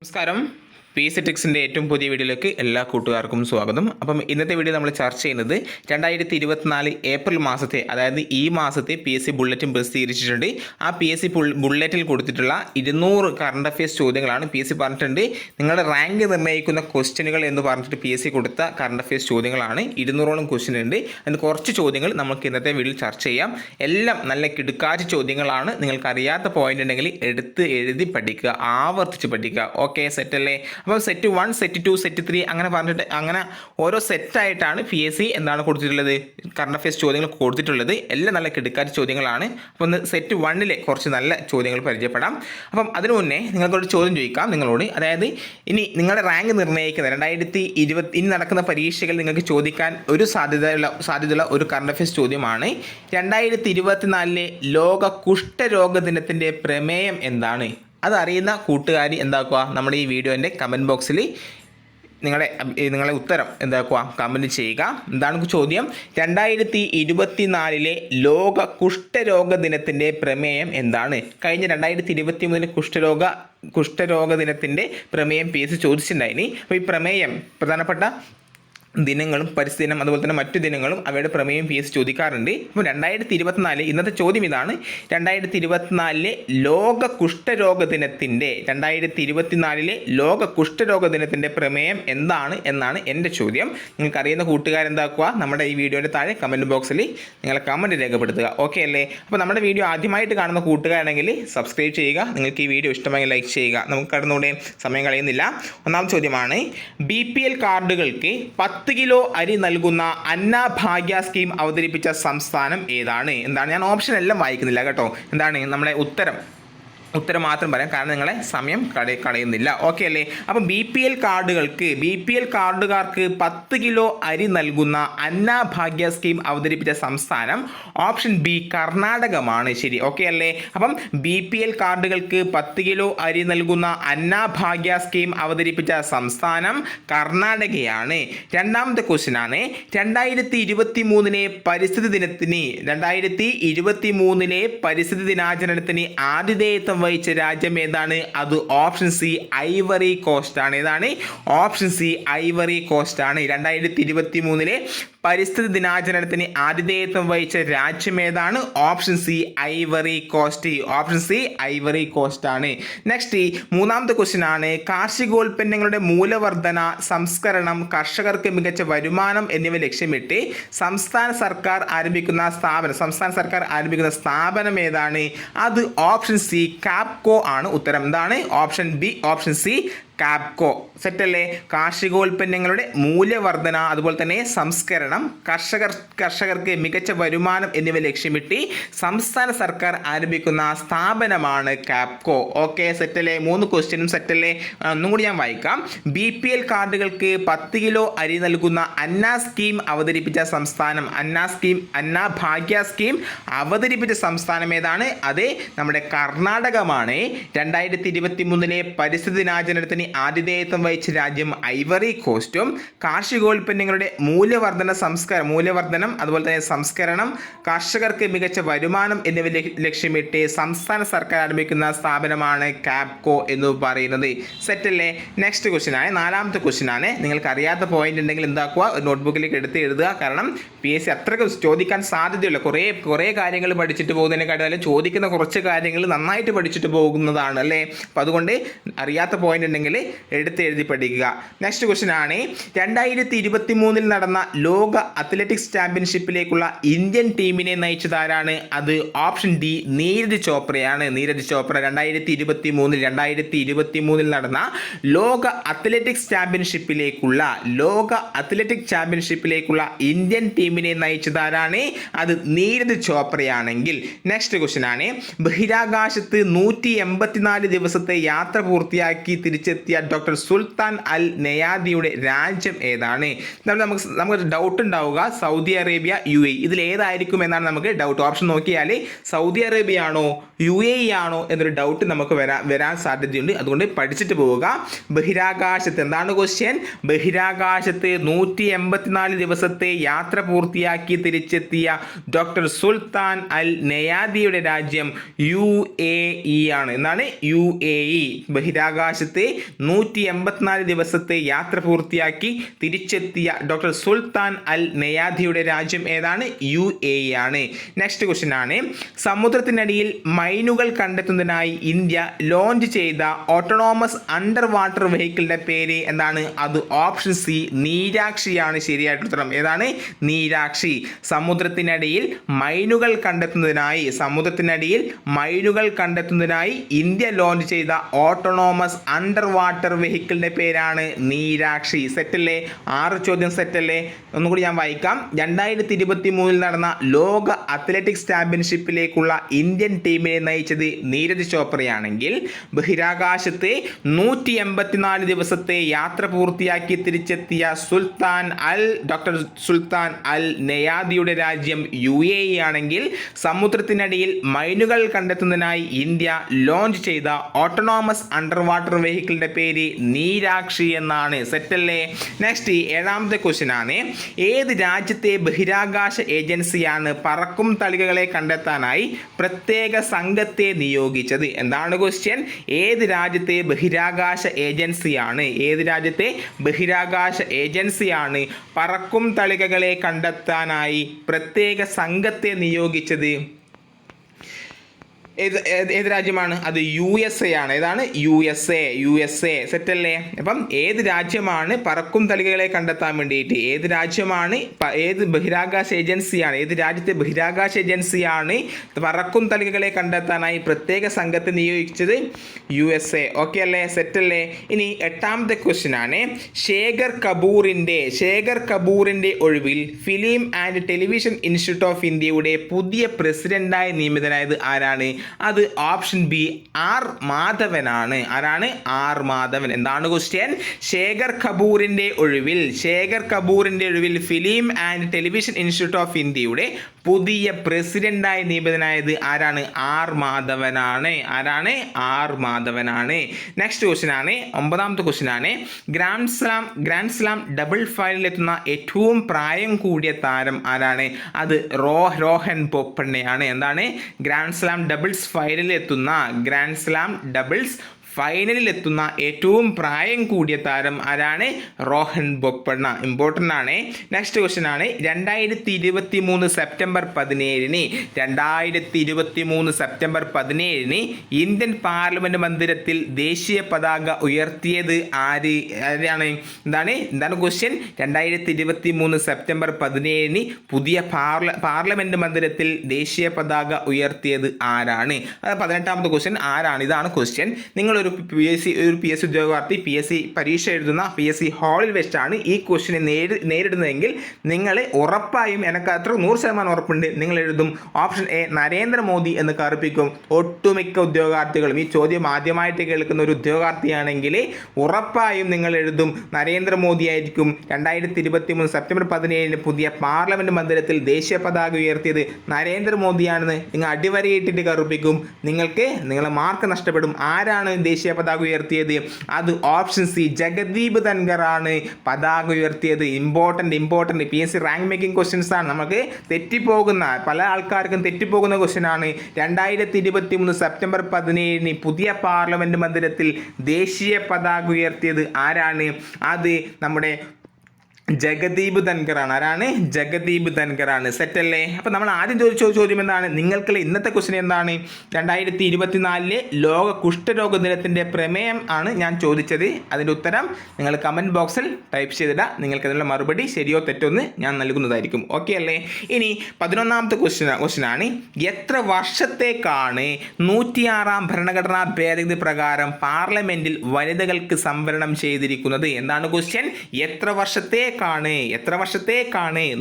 നമസ്കാരം. P S C ടിക്സിൻ്റെ ഏറ്റവും പുതിയ വീഡിയോയിലേക്ക് എല്ലാ കൂട്ടുകാർക്കും സ്വാഗതം. അപ്പം ഇന്നത്തെ വീഡിയോ നമ്മൾ ചർച്ച ചെയ്യുന്നത് 2024 ഏപ്രിൽ മാസത്തെ, അതായത് ഈ മാസത്തെ പി എസ് സി ബുള്ളറ്റിൻ പ്രസിദ്ധീകരിച്ചിട്ടുണ്ട്. ആ പി എസ് സി ബുള്ളറ്റിൽ കൊടുത്തിട്ടുള്ള 200 കറണ്ട് അഫയേഴ്സ് ചോദ്യങ്ങളാണ്. പി എസ് സി പറഞ്ഞിട്ടുണ്ട് നിങ്ങളുടെ റാങ്ക് നിർണ്ണയിക്കുന്ന ക്വസ്റ്റ്യനുകൾ എന്ന് പറഞ്ഞിട്ട് പി എസ് സി കൊടുത്ത കറണ്ട് അഫയേഴ്സ് ചോദ്യങ്ങളാണ്. 200ഓളം ക്വസ്റ്റ്യൻ ഉണ്ട്. അതിന് കുറച്ച് ചോദ്യങ്ങൾ നമുക്ക് ഇന്നത്തെ വീഡിയോയിൽ ചർച്ച ചെയ്യാം. എല്ലാം നല്ല കിടുക്കാച്ച ചോദ്യങ്ങളാണ്. നിങ്ങൾക്ക് അറിയാത്ത പോയിന്റ് ഉണ്ടെങ്കിൽ എടുത്ത് എഴുതി പഠിക്കുക, ആവർത്തിച്ച് പഠിക്കുക. ഓക്കെ, സെറ്റല്ലേ? അപ്പോൾ സെറ്റ് 1, സെറ്റ് 2, സെറ്റ് 3 അങ്ങനെ പറഞ്ഞിട്ട് അങ്ങനെ ഓരോ സെറ്റായിട്ടാണ് പി എസ് സി എന്താണ് കൊടുത്തിട്ടുള്ളത്, കറണ്ട് അഫയേഴ്സ് ചോദ്യങ്ങൾ കൊടുത്തിട്ടുള്ളത്. എല്ലാം നല്ല കിടുക്കാച്ച ചോദ്യങ്ങളാണ്. അപ്പോൾ ഒന്ന് സെറ്റ് 1 കുറച്ച് നല്ല ചോദ്യങ്ങൾ പരിചയപ്പെടാം. അപ്പം അതിനു മുന്നേ നിങ്ങൾക്കൊരു ചോദ്യം ചോദിക്കാം നിങ്ങളോട്. അതായത് ഇനി നിങ്ങളുടെ റാങ്ക് നിർണ്ണയിക്കുന്ന 2020 ഇനി നടക്കുന്ന പരീക്ഷകൾ നിങ്ങൾക്ക് ചോദിക്കാൻ ഒരു സാധ്യതയുള്ള ഒരു കറണ്ട് അഫയേഴ്സ് ചോദ്യമാണ്. 2024 ലോക കുഷ്ഠരോഗ ദിനത്തിൻ്റെ പ്രമേയം എന്താണ്? അതറിയുന്ന കൂട്ടുകാരി എന്താക്കുക, നമ്മുടെ ഈ വീഡിയോൻ്റെ കമൻറ്റ് ബോക്സിൽ നിങ്ങളെ ഉത്തരം എന്താക്കുക, കമൻറ്റ് ചെയ്യുക. എന്താണ് ചോദ്യം? 2024 ലോക കുഷ്ഠരോഗ ദിനത്തിൻ്റെ പ്രമേയം എന്താണ്? കഴിഞ്ഞ 2023 കുഷ്ഠരോഗ ദിനത്തിൻ്റെ പ്രമേയം പി എസ് സി ചോദിച്ചിട്ടുണ്ടായിനി. അപ്പോൾ ഈ പ്രമേയം പ്രധാനപ്പെട്ട ദിനങ്ങളും പരിസ്ഥിതി ദിനം അതുപോലെ തന്നെ മറ്റു ദിനങ്ങളും അവയുടെ പ്രമേയം പി എസ് ചോദിക്കാറുണ്ട്. അപ്പോൾ 2024 ഇന്നത്തെ ചോദ്യം ഇതാണ്. 2024 ലോക കുഷ്ഠരോഗ ദിനത്തിൻ്റെ 2024 ലോക കുഷ്ഠരോഗ ദിനത്തിൻ്റെ പ്രമേയം എന്താണ് എന്നാണ് എൻ്റെ ചോദ്യം. നിങ്ങൾക്ക് അറിയുന്ന കൂട്ടുകാരെന്താക്കുക, നമ്മുടെ ഈ വീഡിയോയുടെ താഴെ കമൻറ്റ് ബോക്സിൽ നിങ്ങളെ കമൻറ്റ് രേഖപ്പെടുത്തുക. ഓക്കെ അല്ലേ? അപ്പോൾ നമ്മുടെ വീഡിയോ ആദ്യമായിട്ട് കാണുന്ന കൂട്ടുകാരാണെങ്കിൽ സബ്സ്ക്രൈബ് ചെയ്യുക. നിങ്ങൾക്ക് ഈ വീഡിയോ ഇഷ്ടമായി ലൈക്ക് ചെയ്യുക. നമുക്ക് കടന്നുകൂടെ, സമയം കളയുന്നില്ല. ഒന്നാമത്തെ ചോദ്യമാണ്, BPL കാർഡുകൾക്ക് 10 കിലോ അരി നൽകുന്ന അന്നഭാഗ്യ സ്കീം അവതരിപ്പിച്ച സംസ്ഥാനം ഏതാണ്? എന്താണ്? ഞാൻ ഓപ്ഷൻ എല്ലാം വായിക്കുന്നില്ല കേട്ടോ. എന്താണ് നമ്മളെ ഉത്തരം മാത്രം പറയാം, കാരണം നിങ്ങളെ സമയം കളയുന്നില്ല. ഓക്കെ അല്ലേ? അപ്പം BPL കാർഡുകാർക്ക് 10 കിലോ അരി നൽകുന്ന അന്നഭാഗ്യ സ്കീം അവതരിപ്പിച്ച സംസ്ഥാനം ഓപ്ഷൻ ബി കർണാടകമാണ്. ശരി, ഓക്കെ അല്ലേ? അപ്പം BPL കാർഡുകൾക്ക് 10 കിലോ അരി നൽകുന്ന അന്നഭാഗ്യ സ്കീം അവതരിപ്പിച്ച സംസ്ഥാനം കർണാടകയാണ്. രണ്ടാമത്തെ ക്വസ്റ്റ്യൻ ആണ്, 2023 പരിസ്ഥിതി ദിനാചരണത്തിന് ആതിഥേയത്വം വഹിച്ച രാജ്യം ഏതാണ്? അത് ഓപ്ഷൻ സി ഐവറി കോസ്റ്റ് ആണ്. ഏതാണ്? ഓപ്ഷൻ സി ഐവറി കോസ്റ്റ് ആണ്. 2023 പരിസ്ഥിതി ദിനാചരണത്തിന് ആതിഥേയത്വം വഹിച്ച രാജ്യം ഏതാണ്? Option C Ivory Coast. Option C Ivory Coast ആണ്. നെക്സ്റ്റ് മൂന്നാമത്തെ ക്വസ്റ്റ്യൻ ആണ്, കാർഷികോൽപ്പന്നങ്ങളുടെ മൂല്യവർധന, സംസ്കരണം, കർഷകർക്ക് മികച്ച വരുമാനം എന്നിവ ലക്ഷ്യമിട്ട് സംസ്ഥാന സർക്കാർ ആരംഭിക്കുന്ന സ്ഥാപനം ഏതാണ്? അത് ഓപ്ഷൻ സി കാപ്കോ ആണ്. ഉത്തരം എന്താണ്? ഓപ്ഷൻ ബി, ഓപ്ഷൻ സി കാപ്കോ. സെറ്റല്ലേ? കാർഷികോൽപ്പന്നങ്ങളുടെ മൂല്യവർധന അതുപോലെ തന്നെ സംസ്കരണം, കർഷകർക്ക് മികച്ച വരുമാനം എന്നിവ ലക്ഷ്യമിട്ട് സംസ്ഥാന സർക്കാർ ആരംഭിക്കുന്ന സ്ഥാപനമാണ് കാപ്കോ. ഓക്കെ, സെറ്റല്ലേ? 3 ക്വസ്റ്റ്യനും സെറ്റല്ലേ? ഒന്നും കൂടി ഞാൻ വായിക്കാം. BPL കാർഡുകൾക്ക് 10 കിലോ അരി നൽകുന്ന അന്നഭാഗ്യ സ്കീം അവതരിപ്പിച്ച സംസ്ഥാനം ഏതാണ്? അത് നമ്മുടെ കർണാടകമാണ്. 2023 പരിസ്ഥിതി ദിനാചരണത്തിന് ആതിഥേയത്വം വഹിച്ച രാജ്യം ഐവറി കോസ്റ്റും, കാർഷികോൽപ്പന്നങ്ങളുടെ മൂല്യവർധനം അതുപോലെ തന്നെ സംസ്കരണം, കർഷകർക്ക് മികച്ച വരുമാനം എന്നിവ ലക്ഷ്യമിട്ട് സംസ്ഥാന സർക്കാർ ആരംഭിക്കുന്ന സ്ഥാപനമാണ് കാപ്കോ എന്ന് പറയുന്നത്. സെറ്റല്ലേ? നെക്സ്റ്റ് ക്വസ്റ്റ്യൻ ആണ്, 4ാമത്തെ ക്വസ്റ്റ്യൻ ആണ്. നിങ്ങൾക്ക് അറിയാത്ത പോയിന്റ് ഉണ്ടെങ്കിൽ എന്താക്കുക, ഒരു നോട്ട്ബുക്കിലേക്ക് എടുത്ത് എഴുതുക. കാരണം പി എസ് സി അത്രയ്ക്ക് ചോദിക്കാൻ സാധ്യതയുള്ള കുറേ കാര്യങ്ങൾ പഠിച്ചിട്ട് പോകുന്നതിനെക്കാട്ടും ചോദിക്കുന്ന കുറച്ച് കാര്യങ്ങൾ നന്നായിട്ട് പഠിച്ചിട്ട് പോകുന്നതാണ് അല്ലേ? അപ്പോൾ അതുകൊണ്ട് അറിയാത്ത പോയിന്റ് ഉണ്ടെങ്കിൽ എടുത്ത് എഴുതി പഠിക്കുക. നെക്സ്റ്റ് ക്വസ്റ്റ്യൻ ആണ്, 2023 നടന്ന ലോക അത്ലറ്റിക്സ് ചാമ്പ്യൻഷിപ്പിലേക്കുള്ള ഇന്ത്യൻ ടീമിനെ നയിച്ചതാരാണ്? അത് ഓപ്ഷൻ ഡി നീരജ് ചോപ്രയാണ്. നീരജ് ചോപ്ര 2023 നടന്ന ലോക അത്ലറ്റിക്സ് ചാമ്പ്യൻഷിപ്പിലേക്കുള്ള ഇന്ത്യൻ ടീമിനെ നയിച്ചതാരാണ്? അത് നീരജ് ചോപ്രയാണെങ്കിൽ നെക്സ്റ്റ് ക്വസ്റ്റ്യൻ ആണ്, ബഹിരാകാശത്ത് 184 ദിവസത്തെ യാത്ര പൂർത്തിയാക്കി തിരിച്ചെത്തിയ ഡോക്ടർ സുൽത്താൻ അൽ നയാദിയുടെ രാജ്യം ഏതാണ്? നമുക്ക് ഡൗട്ട് ഉണ്ടാവുക, സൗദി അറേബ്യ, UAE ഇതിൽ ഏതായിരിക്കും എന്നാണ് നമുക്ക് ഡൗട്ട്. ഓപ്ഷൻ നോക്കിയാൽ സൗദി അറേബ്യ ആണോ UAE ആണോ എന്നൊരു ഡൗട്ട് നമുക്ക് വരാൻ സാധ്യതയുണ്ട്. അതുകൊണ്ട് പഠിച്ചിട്ട് പോവുക. ബഹിരാകാശത്ത് എന്താണ് ക്വസ്റ്റ്യൻ? ബഹിരാകാശത്ത് 184 ദിവസത്തെ യാത്ര പൂർത്തിയാക്കി തിരിച്ചെത്തിയ ഡോക്ടർ സുൽത്താൻ അൽ നയാദിയുടെ രാജ്യം UAE ആണ്. എന്താണ്? UAE. ബഹിരാകാശത്ത് 184 ദിവസത്തെ യാത്ര പൂർത്തിയാക്കി തിരിച്ചെത്തിയ ഡോക്ടർ സുൽത്താൻ അൽ നയാദിയുടെ രാജ്യം ഏതാണ്? UAE ആണ്. നെക്സ്റ്റ് ക്വസ്റ്റ്യൻ ആണ്, സമുദ്രത്തിനടിയിൽ മൈനുകൾ കണ്ടെത്തുന്നതിനായി ഇന്ത്യ ലോഞ്ച് ചെയ്ത ഓട്ടോണോമസ് അണ്ടർ വാട്ടർ വെഹിക്കിളിന്റെ പേര് എന്താണ്? അത് ഓപ്ഷൻ സി നീരാക്ഷിയാണ് ശരിയായിട്ടുള്ള ഉത്തരം. ഏതാണ്? നീരാക്ഷി. സമുദ്രത്തിനടിയിൽ മൈനുകൾ കണ്ടെത്തുന്നതിനായി ഇന്ത്യ ലോഞ്ച് ചെയ്ത ഓട്ടോണോമസ് അണ്ടർ വാട്ടർ വെഹിക്കിളിന്റെ പേരാണ് നീരാക്ഷി. സെറ്റല്ലേ? 6 ചോദ്യം സെറ്റല്ലേ? ഒന്നുകൂടി ഞാൻ വായിക്കാം. 2023 നടന്ന ലോക അത്ലറ്റിക്സ് ചാമ്പ്യൻഷിപ്പിലേക്കുള്ള ഇന്ത്യൻ ടീമിനെ നയിച്ചത് നീരജ് ചോപ്രയാണെങ്കിൽ ബഹിരാകാശത്ത് 184 ദിവസത്തെ യാത്ര പൂർത്തിയാക്കി തിരിച്ചെത്തിയ ഡോക്ടർ സുൽത്താൻ അൽ നയാദിയുടെ രാജ്യം UAE ആണെങ്കിൽ സമുദ്രത്തിനടിയിൽ മൈനുകൾ കണ്ടെത്തുന്നതിനായി ഇന്ത്യ ലോഞ്ച് ചെയ്ത ഓട്ടോണോമസ് അണ്ടർ വാട്ടർ വെഹിക്കിളിന്റെ പേര് നീരാക്ഷി എന്നാണ്. സെറ്റല്ലേ? നെക്സ്റ്റ് 7ാമത്തെ ക്വസ്റ്റ്യൻ ആണ്, ഏത് രാജ്യത്തെ ബഹിരാകാശ ഏജൻസിയാണ് പറക്കും തളികകളെ കണ്ടെത്താനായി പ്രത്യേക സംഘത്തെ നിയോഗിച്ചത്? എന്താണ് ക്വസ്റ്റ്യൻ? ഏത് രാജ്യത്തെ ബഹിരാകാശ ഏജൻസിയാണ് പറക്കും തളികകളെ കണ്ടെത്താനായി പ്രത്യേക സംഘത്തെ നിയോഗിച്ചത്? ഏത് രാജ്യമാണ്? അത് USA ആണ്. ഏതാണ്? USA. സെറ്റല്ലേ? അപ്പം ഏത് രാജ്യമാണ് പറക്കും തളികകളെ കണ്ടെത്താൻ വേണ്ടിയിട്ട് ഏത് രാജ്യത്തെ ബഹിരാകാശ ഏജൻസിയാണ് പറക്കും തളികകളെ കണ്ടെത്താനായി പ്രത്യേക സംഘത്തെ നിയോഗിച്ചത്? USA. ഓക്കെ അല്ലേ? സെറ്റല്ലേ? ഇനി 8ാമത്തെ ക്വസ്റ്റ്യൻ ആണ്, ശേഖർ കപൂറിന്റെ ഒഴിവിൽ film and television institute of ഇന്ത്യയുടെ പുതിയ പ്രസിഡന്റായി നിയമിതനായത് ആരാണ്? അത് ഓപ്ഷൻ ബി ആർ മാധവനാണ്. ആരാണ്? ആർ മാധവൻ. എന്താണ് ക്വസ്റ്റ്യൻ? ശേഖർ കപൂറിന്റെ ഒഴിവിൽ film and television institute of ഇന്ത്യയുടെ പുതിയ പ്രസിഡന്റായി നിയമിതനായത് ആരാണ്? ആർ മാധവനാണ്. ആരാണ്? ആർ മാധവനാണ്. നെക്സ്റ്റ് ക്വസ്റ്റ്യൻ ആണ്, 9ാമത്തെ ക്വസ്റ്റ്യൻ ആണ്, ഗ്രാൻഡ് സ്ലാം ഡബിൾ ഫൈനലിലെത്തുന്ന ഏറ്റവും പ്രായം കൂടിയ താരം ആരാണ്? അത് രോഹൻ ബൊപ്പണ്ണയാണ്. എന്താണ്? ഗ്രാൻഡ് സ്ലാം ഡബിൾസ് ഫൈനലിലെത്തുന്ന ഏറ്റവും പ്രായം കൂടിയ താരം ആരാണ്? രോഹൻ ബൊപ്പണ്ണ. ഇമ്പോർട്ടൻ്റ് ആണ്. നെക്സ്റ്റ് ക്വസ്റ്റ്യൻ ആണ്, 2023 സെപ്റ്റംബർ 17 ഇന്ത്യൻ പാർലമെന്റ് മന്ദിരത്തിൽ ദേശീയ പതാക ഉയർത്തിയത് ആരാണ്? എന്താണ് ക്വസ്റ്റ്യൻ? 2023 സെപ്റ്റംബർ 17 പുതിയ പാർലമെന്റ് മന്ദിരത്തിൽ ദേശീയ പതാക ഉയർത്തിയത് ആരാണ്? അത് 18ാമത്തെ ക്വസ്റ്റ്യൻ. ആരാണ്? ഇതാണ് ക്വസ്റ്റ്യൻ. നിങ്ങളൊരു PSC ഉദ്യോഗാർത്ഥി PSC പരീക്ഷ എഴുതുന്ന PSC ഹാളിൽ വെച്ചാണ് ഈ ക്വസ്റ്റിനെ നേരിടുന്നതെങ്കിൽ നിങ്ങൾ ഉറപ്പായും, എനിക്ക് അത്ര 100% ഉറപ്പുണ്ട്, നിങ്ങൾ എഴുതും ഓപ്ഷൻ എ നരേന്ദ്രമോദി എന്ന് കറുപ്പിക്കും. ഒട്ടുമിക്ക ഉദ്യോഗാർത്ഥികളും ഈ ചോദ്യം ആദ്യമായിട്ട് കേൾക്കുന്ന ഒരു ഉദ്യോഗാർത്ഥിയാണെങ്കിൽ ഉറപ്പായും നിങ്ങൾ എഴുതും നരേന്ദ്രമോദി ആയിരിക്കും. 2023 സെപ്റ്റംബർ 17 പുതിയ പാർലമെന്റ് മന്ദിരത്തിൽ ദേശീയ പതാക ഉയർത്തിയത് നരേന്ദ്രമോദിയാണെന്ന് നിങ്ങൾ അടിവരയിട്ടിട്ട് കറുപ്പിക്കും. നിങ്ങളെ മാർക്ക് നഷ്ടപ്പെടും. ആരാണ് ദേശീയ പതാക ഉയർത്തിയത്? അത് ഓപ്ഷൻ സി ജഗദീപ് ധൻഖർ ആണ് പതാക ഉയർത്തിയത്. Important PSC rank making questions ആണ്. നമുക്ക് പല ആൾക്കാർക്കും തെറ്റിപ്പോകുന്ന ക്വസ്റ്റ്യൻ ആണ്. 2023 സെപ്റ്റംബർ 17 പുതിയ പാർലമെന്റ് മന്ദിരത്തിൽ ദേശീയ പതാക ഉയർത്തിയത് ആരാണ്? അത് നമ്മുടെ ജഗദീപ് ധൻഖറാണ്. ആരാണ്? ജഗദീപ് ധൻഖറാണ്. സെറ്റല്ലേ? അപ്പോൾ നമ്മൾ ആദ്യം ചോദിച്ച ചോദ്യം എന്താണ്? നിങ്ങൾക്കുള്ള ഇന്നത്തെ ക്വസ്റ്റ്യൻ എന്താണ്? 2024 ലോക കുഷ്ഠരോഗ ദിനത്തിൻ്റെ പ്രമേയം ആണ് ഞാൻ ചോദിച്ചത്. അതിൻ്റെ ഉത്തരം നിങ്ങൾ കമൻറ്റ് ബോക്സിൽ ടൈപ്പ് ചെയ്തിടുക. നിങ്ങൾക്ക് അതിനുള്ള മറുപടി ശരിയോ തെറ്റോ എന്ന് ഞാൻ നൽകുന്നതായിരിക്കും. ഓക്കെ അല്ലേ? ഇനി 11ാമത്തെ ക്വസ്റ്റ്യൻ ആണ്, എത്ര വർഷത്തേക്കാണ് 106ാം ഭരണഘടനാ ഭേദഗതി പ്രകാരം പാർലമെന്റിൽ വനിതകൾക്ക് സംവരണം ചെയ്തിരിക്കുന്നത്? എന്താണ് ക്വസ്റ്റ്യൻ? എത്ര വർഷത്തേക്കാണ്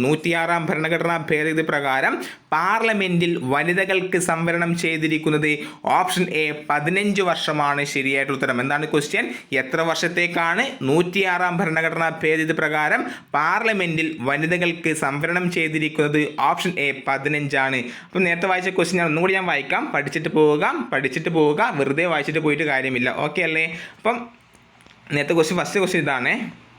106ാം ഭരണഘടനാ ഭേദഗതി പ്രകാരം പാർലമെന്റിൽ വനിതകൾക്ക് സംവരണം ചെയ്തിരിക്കുന്നത്? ഓപ്ഷൻ എ 15 വർഷമാണ് ശരിയായിട്ടുള്ള ഉത്തരം. എന്താണ് ക്വസ്റ്റ്യൻ? എത്ര വർഷത്തേക്കാണ് 106ാം ഭരണഘടനാ ഭേദഗതി പ്രകാരം പാർലമെന്റിൽ വനിതകൾക്ക് സംവരണം ചെയ്തിരിക്കുന്നത്? ഓപ്ഷൻ എ 15 ആണ്. അപ്പം നേരത്തെ വായിച്ച ക്വസ്റ്റ്യൻ ഒന്നുകൂടി ഞാൻ വായിക്കാം. പഠിച്ചിട്ട് പോവുക, വെറുതെ വായിച്ചിട്ട് പോയിട്ട് കാര്യമില്ല. ഓക്കെ അല്ലേ? അപ്പം നേരത്തെ ഫസ്റ്റ് ക്വസ്റ്റ്യൻ ഇതാണ്.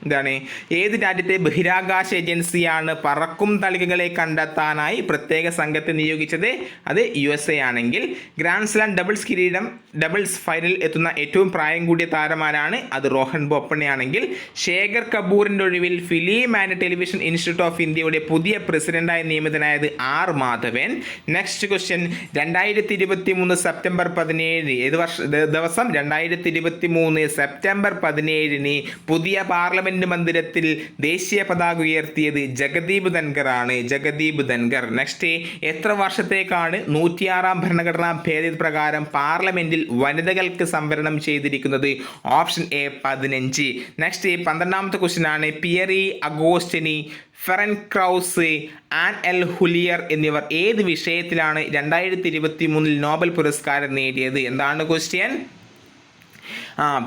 എന്താണ് ഏത് രാജ്യത്തെ ബഹിരാകാശ ഏജൻസിയാണ് പറക്കും തളികകളെ കണ്ടെത്താനായി പ്രത്യേക സംഘത്തെ നിയോഗിച്ചത്? അത് USA ആണെങ്കിൽ. ഗ്രാൻഡ് സ്ലാം ഡബിൾസ് ഫൈനലിൽ എത്തുന്ന ഏറ്റവും പ്രായം കൂടിയ താരമാരാണ്? അത് റോഹൻ ബൊപ്പണ്ണയാണെങ്കിൽ. ശേഖർ കപൂറിൻ്റെ ഒഴിവിൽ film and television institute of ഇന്ത്യയുടെ പുതിയ പ്രസിഡന്റായി നിയമിതനായത് R Madhavan. Next question 2023 September 17 ഏത് ദിവസം? 2023 സെപ്റ്റംബർ 17 പുതിയ പാർലമെന്റ് മന്ദിരത്തിൽ ദേശീയ പതാക ഉയർത്തിയത് ജഗദീപ് ധൻഖർ ആണ്. ജഗദീപ് ധൻഖർ. നെക്സ്റ്റ്, എത്ര വർഷത്തേക്കാണ് 106 ഭരണഘടനാ ഭേദഗതി പ്രകാരം പാർലമെന്റിൽ വനിതകൾക്ക് സംവരണം ചെയ്തിരിക്കുന്നത്? Option A 15. നെക്സ്റ്റ് 12ാമത്തെ ക്വസ്റ്റ്യൻ ആണ് Pierre Agostini, Ferenc Krausz, Anne L'Huillier എന്നിവർ ഏത് വിഷയത്തിലാണ് 2023 നോബൽ പുരസ്കാരം നേടിയത്? എന്താണ് question?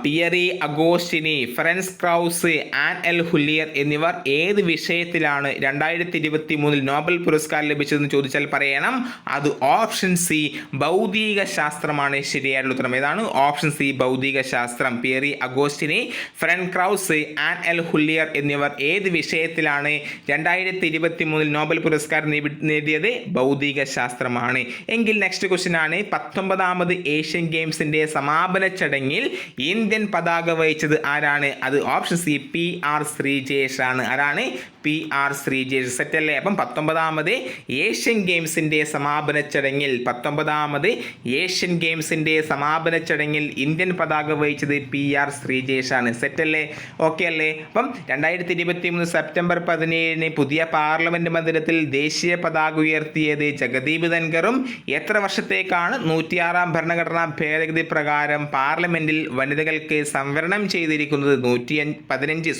Pierre Agostini, Ferenc Krausz, Anne L'Huillier എന്നിവർ ഏത് വിഷയത്തിലാണ് 2023 നോബൽ പുരസ്കാരം ലഭിച്ചതെന്ന് ചോദിച്ചാൽ പറയണം അത് ഓപ്ഷൻ C ഭൗതിക ശാസ്ത്രമാണ് ശരിയായിട്ടുള്ള ഉത്തരം. ഏതാണ്? ഓപ്ഷൻ C ഭൗതിക ശാസ്ത്രം. Pierre Agostini, Ferenc Krausz, Anne L'Huillier എന്നിവർ ഏത് വിഷയത്തിലാണ് 2023 നോബൽ പുരസ്കാരം നേടിയത്? ഭൗതിക ശാസ്ത്രമാണ്. എങ്കിൽ നെക്സ്റ്റ് ക്വസ്റ്റ്യൻ ആണ് 19ാമത് ഏഷ്യൻ ഗെയിംസിന്റെ സമാപന ചടങ്ങിൽ ഇന്ത്യൻ പതാക വഹിച്ചത് ആരാണ്? അത് ഓപ്ഷൻ C PR ശ്രീജേഷ് ആണ്. ആരാണ്? PR ശ്രീജേഷ്. സെറ്റല്ലേ? അപ്പം 19ാമത് ഏഷ്യൻ ഗെയിംസിന്റെ സമാപന ചടങ്ങിൽ ഇന്ത്യൻ പതാക വഹിച്ചത് PR ശ്രീജേഷ് ആണ്. സെറ്റല്ലേ? ഓക്കെ അല്ലേ? അപ്പം 2023 സെപ്റ്റംബർ 17 പുതിയ പാർലമെന്റ് മന്ദിരത്തിൽ ദേശീയ പതാക ഉയർത്തിയത് ജഗദീപ് ധൻഖറും. എത്ര വർഷത്തേക്കാണ് 106 ഭരണഘടനാ ഭേദഗതി പ്രകാരം പാർലമെന്റിൽ വനിതകൾക്ക് സംവരണം ചെയ്തിരിക്കുന്നത്? 15.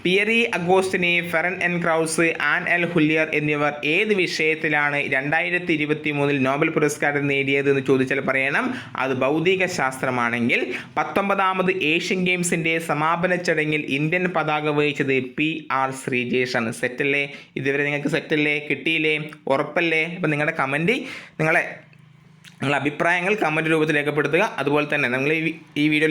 Pierre Agostini, Ferenc Krausz, Anne L'Huillier എന്നിവർ ഏത് വിഷയത്തിലാണ് 2023 നോബൽ പുരസ്കാരം നേടിയത് എന്ന് ചോദിച്ചാൽ പറയണം അത് ഭൗതിക ശാസ്ത്രമാണെങ്കിൽ. 19ാമത് ഏഷ്യൻ ഗെയിംസിന്റെ സമാപന ചടങ്ങിൽ ഇന്ത്യൻ പതാക വഹിച്ചത് PR ശ്രീജേഷ് ആണ്. സെറ്റല്ലേ? ഇതുവരെ നിങ്ങൾക്ക് സെറ്റല്ലേ? കിട്ടിയില്ലേ? ഉറപ്പല്ലേ? അപ്പം നിങ്ങളുടെ കമൻറ്റ് നിങ്ങളെ അഭിപ്രായങ്ങൾ കമൻറ്റ് രൂപത്തിൽ രേഖപ്പെടുത്തുക. അതുപോലെ തന്നെ നിങ്ങൾ ഈ വീഡിയോ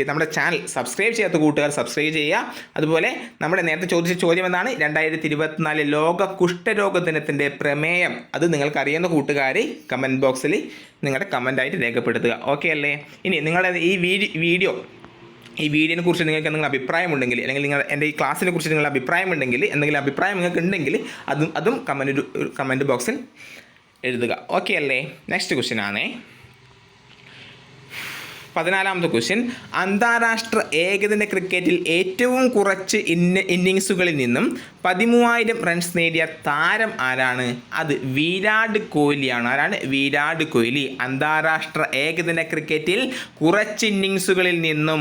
നമ്മുടെ ചാനൽ സബ്സ്ക്രൈബ് ചെയ്യാത്ത കൂട്ടുകാർ സബ്സ്ക്രൈബ് ചെയ്യുക. അതുപോലെ നമ്മുടെ നേരത്തെ ചോദിച്ച ചോദ്യം എന്താണ്? 2024 ലോക കുഷ്ഠരോഗ ദിനത്തിൻ്റെ പ്രമേയം അത് നിങ്ങൾക്കറിയുന്ന കൂട്ടുകാർ കമൻറ്റ് ബോക്സിൽ നിങ്ങളുടെ കമൻറ്റായിട്ട് രേഖപ്പെടുത്തുക. ഓക്കെ അല്ലേ? ഇനി നിങ്ങളുടെ ഈ വീഡിയോനെ കുറിച്ച് നിങ്ങൾക്ക് എന്തെങ്കിലും അഭിപ്രായമുണ്ടെങ്കിൽ അല്ലെങ്കിൽ എൻ്റെ ഈ ക്ലാസ്സിനെ കുറിച്ച് നിങ്ങളുടെ അഭിപ്രായമുണ്ടെങ്കിൽ എന്തെങ്കിലും അഭിപ്രായം നിങ്ങൾക്ക് ഉണ്ടെങ്കിൽ അതും കമൻറ്റ് ബോക്സിൽ എഴുതുക. ഓക്കെ അല്ലേ? നെക്സ്റ്റ് ക്വസ്റ്റ്യൻ ആണ് 14ാമത്തെ ക്വസ്റ്റ്യൻ. അന്താരാഷ്ട്ര ഏകദിന ക്രിക്കറ്റിൽ ഏറ്റവും കുറച്ച് ഇന്നിങ്സുകളിൽ നിന്നും 13,000 റൺസ് നേടിയ താരം ആരാണ്? അത് വിരാട് കോഹ്ലിയാണ്. ആരാണ്? വിരാട് കോഹ്ലി. അന്താരാഷ്ട്ര ഏകദിന ക്രിക്കറ്റിൽ കുറച്ച് ഇന്നിങ്സുകളിൽ നിന്നും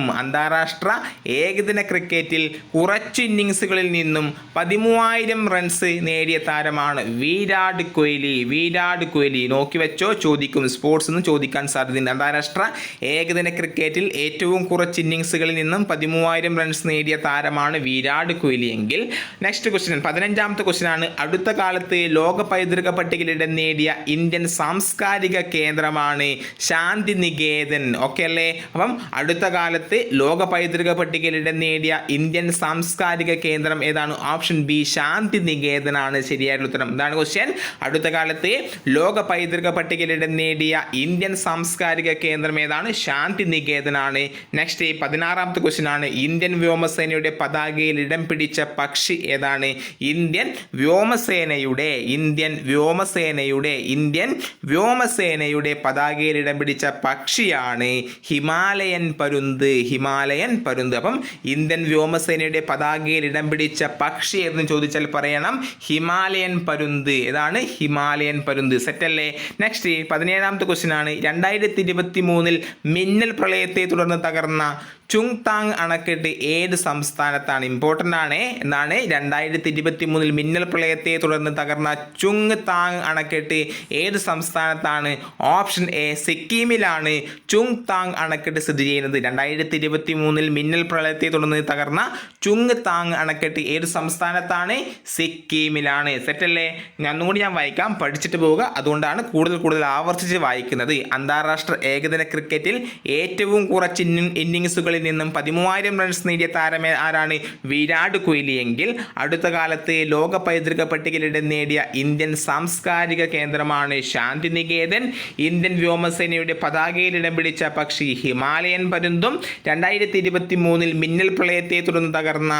13,000 റൺസ് നേടിയ താരമാണ് വിരാട് കോഹ്ലി. നോക്കി വെച്ചോ, ചോദിക്കും. സ്പോർട്സ് നിന്ന് ചോദിക്കാൻ സാധ്യതയുണ്ട്. അന്താരാഷ്ട്ര ഏകദിന ക്രിക്കറ്റിൽ ഏറ്റവും കുറച്ച് ഇന്നിങ്സുകളിൽ നിന്നും 13,000 റൺസ് നേടിയ താരമാണ് വിരാട് കോഹ്ലി എങ്കിൽ. നെക്സ്റ്റ് ക്വസ്റ്റ്യൻ 15ാമത്തെ ക്വസ്റ്റ്യൻ ആണ്. അടുത്ത കാലത്ത് ലോക പൈതൃക പട്ടികയിൽ ഇടം നേടിയ ഇന്ത്യൻ സാംസ്കാരിക കേന്ദ്രമാണ് ശാന്തിനികേതൻ. ഓക്കെ അല്ലേ? അപ്പം അടുത്ത കാലത്ത് ലോക പൈതൃക പട്ടികയിൽ ഇടം നേടിയ ഇന്ത്യൻ സാംസ്കാരിക കേന്ദ്രം ഏതാണ്? ഓപ്ഷൻ B ശാന്തിനികേതൻ ആണ് ശരിയായിട്ടുള്ള ഉത്തരം. എന്താണ് ക്വസ്റ്റ്യൻ? അടുത്ത കാലത്ത് ലോക പൈതൃക പട്ടികയിൽ ഇടം നേടിയ ഇന്ത്യൻ സാംസ്കാരിക കേന്ദ്രം ഏതാണ്? ശാന്തിനികേതനാണ്. നെക്സ്റ്റ് 16ാമത്തെ ക്വസ്റ്റ്യൻ ആണ്. ഇന്ത്യൻ വ്യോമസേനയുടെ പതാകയിൽ ഇടം പിടിച്ച പക്ഷി ഏതാണ്? ഇന്ത്യൻ വ്യോമസേനയുടെ പതാകയിൽ ഇടം പിടിച്ച പക്ഷിയാണ് ഹിമാലയൻ പരുന്ത്. അപ്പം ഇന്ത്യൻ വ്യോമസേനയുടെ പതാകയിൽ ഇടം പിടിച്ച പക്ഷി എന്ന് ചോദിച്ചാൽ പറയണം ഹിമാലയൻ പരുന്ത്. ഏതാണ്? ഹിമാലയൻ പരുന്ത്. സെറ്റല്ലേ? നെക്സ്റ്റ് 17ാമത്തെ ക്വസ്റ്റ്യൻ ആണ്. 2023 മിന്നൽ പ്രളയത്തെ തുടർന്ന് തകർന്ന ചുങ്താങ് അണക്കെട്ട് ഏത് സംസ്ഥാനത്താണ്? ഇമ്പോർട്ടൻ്റ് ആണ്. എന്താണ്? 2023 മിന്നൽ പ്രളയത്തെ തുടർന്ന് തകർന്ന ചുങ്താങ് അണക്കെട്ട് ഏത് സംസ്ഥാനത്താണ്? ഓപ്ഷൻ A സിക്കിമിലാണ് ചുങ്താങ് അണക്കെട്ട് സ്ഥിതി ചെയ്യുന്നത്. 2023 മിന്നൽ പ്രളയത്തെ തുടർന്ന് തകർന്ന ചുങ്താങ് അണക്കെട്ട് ഏത് സംസ്ഥാനത്താണ്? സിക്കിമിലാണ്. സെറ്റല്ലേ? ഒന്നുകൂടി ഞാൻ വായിക്കാം, പഠിച്ചിട്ട് പോവുക. അതുകൊണ്ടാണ് കൂടുതൽ ആവർത്തിച്ച് വായിക്കുന്നത്. അന്താരാഷ്ട്ര ഏകദിന ക്രിക്കറ്റിൽ ഏറ്റവും കുറച്ച് ഇന്നിങ്സുകളിൽ നിന്നും 13,000 റൺസ് നേടിയ താരമേ ആരാണ്? വിരാട് കോഹ്ലി എങ്കിൽ അടുത്ത കാലത്ത് ലോക പൈതൃക പട്ടികയിൽ ഇടം നേടിയ ഇന്ത്യൻ സാംസ്കാരിക കേന്ദ്രമാണ് ശാന്തിനികേതൻ. ഇന്ത്യൻ വ്യോമസേനയുടെ പതാകയിൽ ഇടം പിടിച്ച പക്ഷി ഹിമാലയൻ പരുന്തും. 2023 മിന്നൽ പ്രളയത്തെ തുടർന്ന് തകർന്ന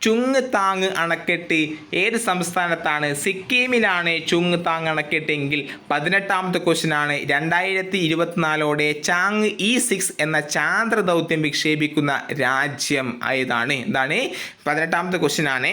ചുങ് താങ് അണക്കെട്ട് ഏത് സംസ്ഥാനത്താണ്? സിക്കിമിലാണ് ചുങ് താങ് അണക്കെട്ട് എങ്കിൽ 18ാമത്തെ ക്വസ്റ്റ്യനാണ് 2024 ചാങ് E6 എന്ന ചാന്ദ്ര ദൗത്യം വിക്ഷേപിക്കുന്ന രാജ്യം ഏതാണ്? എന്താണ്? 18ാമത്തെ ക്വസ്റ്റ്യനാണ്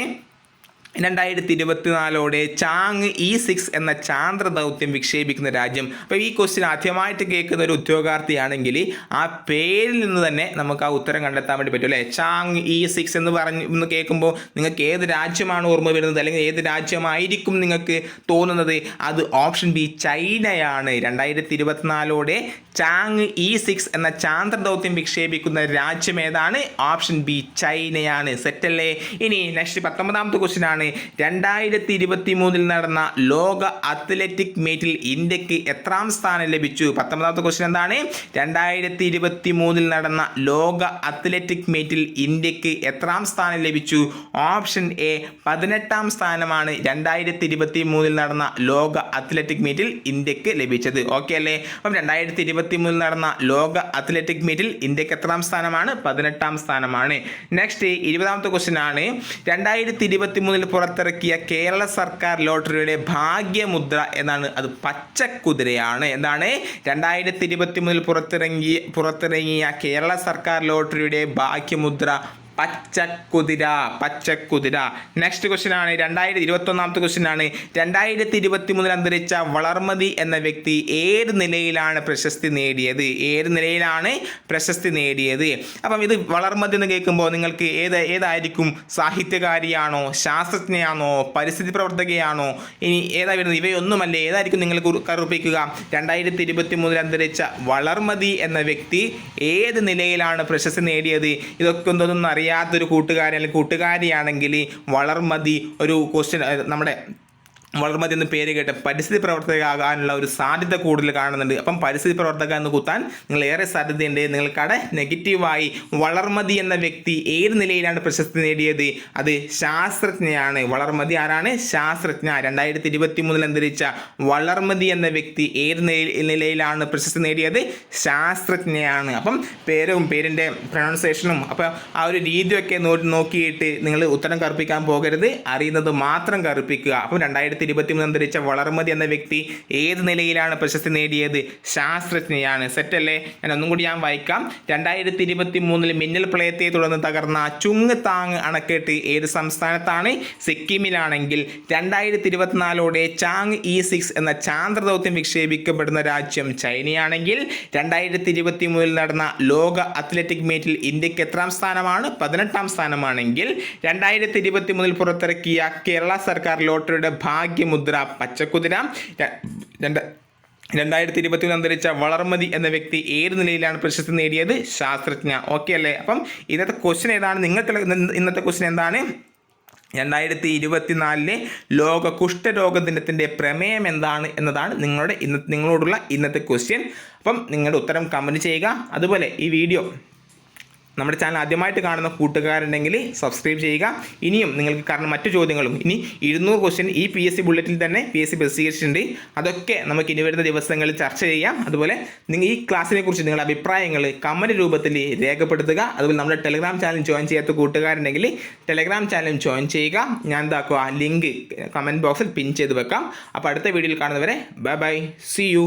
2024 ചാങ് E6 എന്ന ചാന്ദ്ര ദൗത്യം വിക്ഷേപിക്കുന്ന രാജ്യം. അപ്പോൾ ഈ ക്വസ്റ്റ്യൻ ആദ്യമായിട്ട് കേൾക്കുന്ന ഒരു ഉദ്യോഗാർത്ഥിയാണെങ്കിൽ ആ പേരിൽ നിന്ന് തന്നെ നമുക്ക് ആ ഉത്തരം കണ്ടെത്താൻ വേണ്ടി പറ്റും അല്ലേ? ചാങ് E6 എന്ന് കേൾക്കുമ്പോൾ നിങ്ങൾക്ക് ഏത് രാജ്യമാണ് ഓർമ്മ വരുന്നത്, അല്ലെങ്കിൽ ഏത് രാജ്യമായിരിക്കും നിങ്ങൾക്ക് തോന്നുന്നത്? അത് ഓപ്ഷൻ ബി ചൈനയാണ്. 2024 ചാങ് E6 എന്ന ചാന്ദ്ര ദൗത്യം വിക്ഷേപിക്കുന്ന രാജ്യം ഏതാണ്? ഓപ്ഷൻ ബി ചൈനയാണ്. സെറ്റല്ലേ? ഇനി നെക്സ്റ്റ് 19ാമത്തെ ക്വസ്റ്റ്യൻ ആണ് 2023 നടന്ന ലോക അത്ലറ്റിക് മീറ്റിൽ ഇന്ത്യക്ക് എത്രാം സ്ഥാനം ലഭിച്ചു? 19ാമത്തെ ക്വസ്റ്റ്യൻ എന്താണ്? 2023 നടന്ന ലോക അത്ലറ്റിക് മീറ്റിൽ ഇന്ത്യക്ക് എത്രാം സ്ഥാനം ലഭിച്ചു? ഓപ്ഷൻ എ 18ാം സ്ഥാനമാണ് 2023 നടന്ന ലോക അത്ലറ്റിക് മീറ്റിൽ ഇന്ത്യക്ക് ലഭിച്ചത്. ഓക്കെ അല്ലേ? അപ്പം 2023 നടന്ന ലോക അത്ലറ്റിക് മീറ്റിൽ ഇന്ത്യക്ക് എത്രാം സ്ഥാനമാണ്? 18ാം സ്ഥാനമാണ്. നെക്സ്റ്റ് 20ാമത്തെ ക്വസ്റ്റ്യൻ ആണ് 2023 പുറത്തിറക്കിയ കേരള സർക്കാർ ലോട്ടറിയുടെ ഭാഗ്യമുദ്ര എന്നാണ്? അത് പച്ചക്കുതിരയാണ്. എന്താണ്? 2023 പുറത്തിറങ്ങിയ കേരള സർക്കാർ ലോട്ടറിയുടെ ഭാഗ്യമുദ്ര പച്ചക്കുതിര. നെക്സ്റ്റ് ക്വസ്റ്റ്യൻ ആണ് 2021ാമത്തെ ക്വസ്റ്റ്യൻ ആണ് 2023 അന്തരിച്ച വളർമതി എന്ന വ്യക്തി ഏത് നിലയിലാണ് പ്രശസ്തി നേടിയത്? അപ്പം ഇത് വളർമതി എന്ന് കേൾക്കുമ്പോൾ നിങ്ങൾക്ക് ഏതായിരിക്കും? സാഹിത്യകാരിയാണോ, ശാസ്ത്രജ്ഞയാണോ, പരിസ്ഥിതി പ്രവർത്തകയാണോ, ഇനി ഏതാ വരുന്നത്? ഇവയൊന്നുമല്ലേ? ഏതായിരിക്കും നിങ്ങൾ കറുപ്പിക്കുക? 2023 അന്തരിച്ച വളർമതി എന്ന വ്യക്തി ഏത് നിലയിലാണ് പ്രശസ്തി നേടിയത്? ഇതൊക്കെ ഒന്നും അറിയാത്തൊരു കൂട്ടുകാരൻ അല്ലെങ്കിൽ കൂട്ടുകാരിയാണെങ്കിൽ വളർമതി ഒരു ക്വസ്റ്റ്യൻ നമ്മുടെ വളർമതി എന്ന് പേര് കേട്ട് പരിസ്ഥിതി പ്രവർത്തകയാകാനുള്ള ഒരു സാധ്യത കൂടുതൽ കാണുന്നുണ്ട്. അപ്പം പരിസ്ഥിതി പ്രവർത്തക എന്ന് കുത്താൻ നിങ്ങൾ ഏറെ സാധ്യതയുണ്ട്. നിങ്ങൾക്കടെ നെഗറ്റീവായി വളർമതി എന്ന വ്യക്തി ഏത് നിലയിലാണ് പ്രശസ്തി നേടിയത്? അത് ശാസ്ത്രജ്ഞയാണ്. വളർമതി ആരാണ്? ശാസ്ത്രജ്ഞ. 2023 അന്തരിച്ച വളർമതി എന്ന വ്യക്തി ഏത് നിലയിലാണ് പ്രശസ്തി നേടിയത്? ശാസ്ത്രജ്ഞയാണ്. അപ്പം പേരിൻ്റെ പ്രൊനൗൺസിയേഷനും അപ്പോൾ ആ ഒരു രീതിയൊക്കെ നോക്കിയിട്ട് നിങ്ങൾ ഉത്തരം കറുപ്പിക്കാൻ പോകരുത്, അറിയുന്നത് മാത്രം കറുപ്പിക്കുക. അപ്പം 2023 അന്തരിച്ച വളർമതി എന്ന വ്യക്തി ഏത് നിലയിലാണ് പ്രശസ്തി നേടിയത്? ശാസ്ത്രജ്ഞയാണ്. സെറ്റല്ലേ? ഞാൻ ഒന്നും കൂടി വായിക്കാം. 2023 മിന്നൽ പ്രളയത്തെ തുടർന്ന് തകർന്ന ചുങ് താങ് അണക്കെട്ട് ഏത് സംസ്ഥാനത്താണ്? സിക്കിമിലാണെങ്കിൽ 2024 ചാങ് E6 എന്ന ചാന്ദ്ര ദൗത്യം വിക്ഷേപിക്കപ്പെടുന്ന രാജ്യം ചൈനയാണെങ്കിൽ 2023 നടന്ന ലോക അത്ലറ്റിക് മീറ്റിൽ ഇന്ത്യക്ക് എത്രാം സ്ഥാനമാണ്? 18ാം സ്ഥാനമാണെങ്കിൽ 2023 പുറത്തിറക്കിയ കേരള സർക്കാർ ലോട്ടറിയുടെ ഭാഗ്യമുദ്ര പച്ചക്കുതിര. 2023 അന്തരിച്ച വളർമതി എന്ന വ്യക്തി ഏത് നിലയിലാണ് പ്രശസ്തി നേടിയത്? ശാസ്ത്രജ്ഞ. ഓക്കെ അല്ലേ? അപ്പം ഇന്നത്തെ ക്വസ്റ്റ്യൻ ഏതാണ്? ഇന്നത്തെ ക്വസ്റ്റ്യൻ എന്താണ്? 2024 ലോക കുഷ്ഠരോഗ ദിനത്തിൻ്റെ പ്രമേയം എന്താണ് എന്നതാണ് നിങ്ങളോടുള്ള ഇന്നത്തെ ക്വസ്റ്റ്യൻ. അപ്പം നിങ്ങളുടെ ഉത്തരം കമൻറ്റ് ചെയ്യുക. അതുപോലെ ഈ വീഡിയോ നമ്മുടെ ചാനൽ ആദ്യമായിട്ട് കാണുന്ന കൂട്ടുകാരുണ്ടെങ്കിൽ സബ്സ്ക്രൈബ് ചെയ്യുക. ഇനിയും നിങ്ങൾക്ക് കാരണം മറ്റു ചോദ്യങ്ങളും ഇനി 200 ക്വസ്റ്റ്യൻ ഈ PSC ബുള്ളറ്റിൽ തന്നെ PSC പ്രസിദ്ധീകരിച്ചിട്ടുണ്ട്. അതൊക്കെ നമുക്ക് ഇനി വരുന്ന ദിവസങ്ങളിൽ ചർച്ച ചെയ്യാം. അതുപോലെ നിങ്ങൾ ഈ ക്ലാസ്സിനെ കുറിച്ച് നിങ്ങളുടെ അഭിപ്രായങ്ങൾ കമൻറ്റ് രൂപത്തിൽ രേഖപ്പെടുത്തുക. അതുപോലെ നമ്മുടെ ടെലഗ്രാം ചാനൽ ജോയിൻ ചെയ്യാത്ത കൂട്ടുകാരുണ്ടെങ്കിൽ ടെലഗ്രാം ചാനൽ ജോയിൻ ചെയ്യുക. ഞാൻ ലിങ്ക് കമൻറ്റ് ബോക്സിൽ പിൻ ചെയ്ത് വെക്കാം. അപ്പോൾ അടുത്ത വീഡിയോയിൽ കാണുന്നവരെ ബൈ ബൈ, സി യു.